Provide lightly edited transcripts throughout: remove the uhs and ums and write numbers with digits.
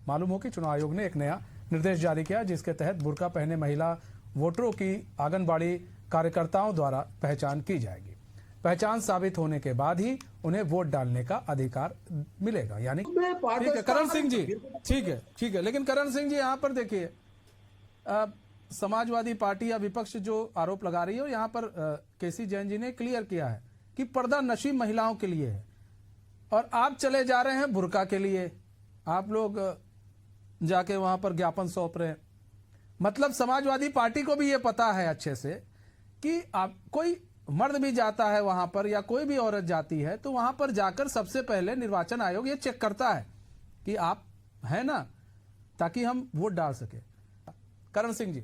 मालूम हो कि चुनाव आयोग ने एक नया निर्देश जारी किया जिसके तहत बुर्का पहने महिला वोटरों की आंगनबाड़ी कार्यकर्ताओं द्वारा पहचान की जाएगी। पहचान साबित होने के बाद ही उन्हें वोट डालने का अधिकार मिलेगा। यानी ठीक है करण सिंह जी, ठीक है, लेकिन करण सिंह जी यहाँ पर देखिए, समाजवादी पार्टी या विपक्ष जो आरोप लगा रही है, यहाँ पर केसी जैन जी ने क्लियर किया है कि पर्दा नशी महिलाओं के लिए है और आप चले जा रहे हैं बुर्का के लिए। आप लोग जाके वहां पर ज्ञापन सौंप रहे हैं। मतलब समाजवादी पार्टी को भी ये पता है अच्छे से कि आप कोई मर्द भी जाता है वहां पर या कोई भी औरत जाती है तो वहां पर जाकर सबसे पहले निर्वाचन आयोग ये चेक करता है कि आप है ना, ताकि हम वोट डाल सके। करण सिंह जी,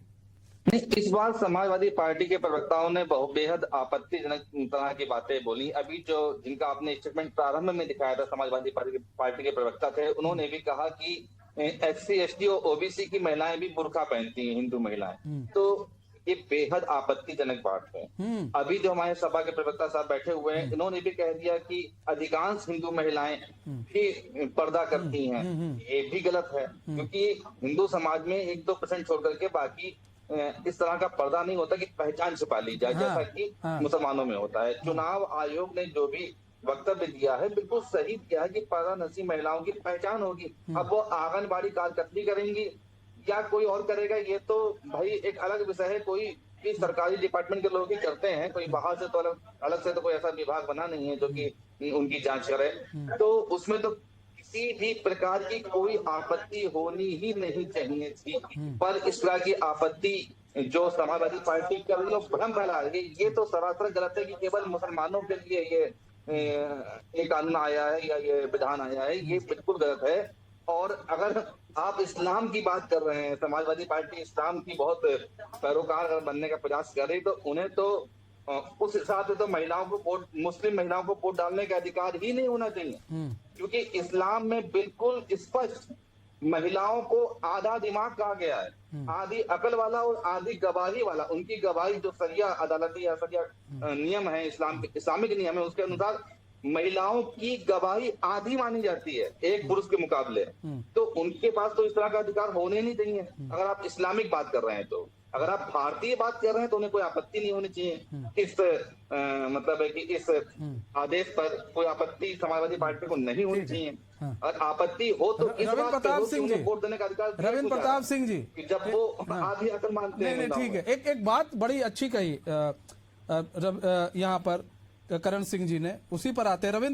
नहीं, इस बार समाजवादी पार्टी के प्रवक्ताओं ने बहुत बेहद आपत्तिजनक तरह की बातें बोली। अभी जो जिनका आपने स्टेटमेंट प्रारंभ में दिखाया था, समाजवादी पार्टी के प्रवक्ता थे, उन्होंने भी कहा कि SC ST और OBC की महिलाएं भी बुर्का पहनती हैं, हिंदू महिलाएं। तो ये बेहद आपत्तिजनक बात है। अभी जो हमारे सभा के प्रवक्ता साहब बैठे हुए हैं, इन्होंने भी कह दिया कि अधिकांश हिंदू महिलाएं भी पर्दा करती हैं। ये भी गलत है, क्योंकि हिंदू समाज में 1-2% छोड़ करके बाकी इस तरह का पर्दा नहीं होता कि पहचान छिपा ली जाए, जैसा कि मुसलमानों में होता है। चुनाव आयोग ने जो भी वक्तव्य दिया है बिल्कुल सही दिया है कि पर्दा नशी महिलाओं की पहचान होगी। अब वो आंगनबाड़ी कार्यकर्ती करेंगी या कोई और करेगा, ये तो भाई एक अलग विषय है। कोई भी सरकारी डिपार्टमेंट के लोग ही करते हैं, कोई बाहर से तो अलग से तो कोई ऐसा विभाग बना नहीं है जो कि उनकी जांच करे। तो उसमें तो किसी भी प्रकार की कोई आपत्ति होनी ही नहीं चाहिए थी। पर इस तरह की आपत्ति जो समाजवादी पार्टी कर रही है, भ्रम फैला रही है, ये तो सरासर गलत है कि केवल मुसलमानों के लिए ये कानून आया है या ये विधान आया है। ये बिल्कुल गलत है। और अगर आप इस्लाम की बात कर रहे हैं, समाजवादी पार्टी इस्लाम की बहुत पैरोकार बनने का प्रयास कर रही, तो उन्हें तो उस हिसाब से तो महिलाओं को वोट, मुस्लिम महिलाओं को वोट डालने का अधिकार ही नहीं होना चाहिए, क्योंकि इस्लाम में बिल्कुल स्पष्ट महिलाओं को आधा दिमाग कहा गया है, आधी अकल वाला और आधी गवाही वाला। उनकी गवाही जो सरिया अदालती या सरिया नियम है, इस्लामिक नियम है, उसके अनुसार महिलाओं की गवाही आधी मानी जाती है एक पुरुष के मुकाबले। तो उनके पास तो इस तरह का अधिकार होने नहीं चाहिए। अगर आप इस्लामिक बात कर रहे हैं, तो अगर आप भारतीय बात कर रहे हैं तो उन्हें कोई आपत्ति नहीं होनी चाहिए। इस मतलब है कि इस आदेश पर कोई आपत्ति समाजवादी पार्टी को नहीं होनी चाहिए। और आपत्ति हो तो इस रविंद्र बात प्रताप पे सिंह जी, वोट देने का अधिकार रविंद्र प्रताप सिंह जी, कि जब वो आधी अकल मानते हैं। नहीं, ठीक है, एक बात बड़ी अच्छी कही यहाँ पर करण सिंह जी ने, उसी पर आते हैं। रविंद्र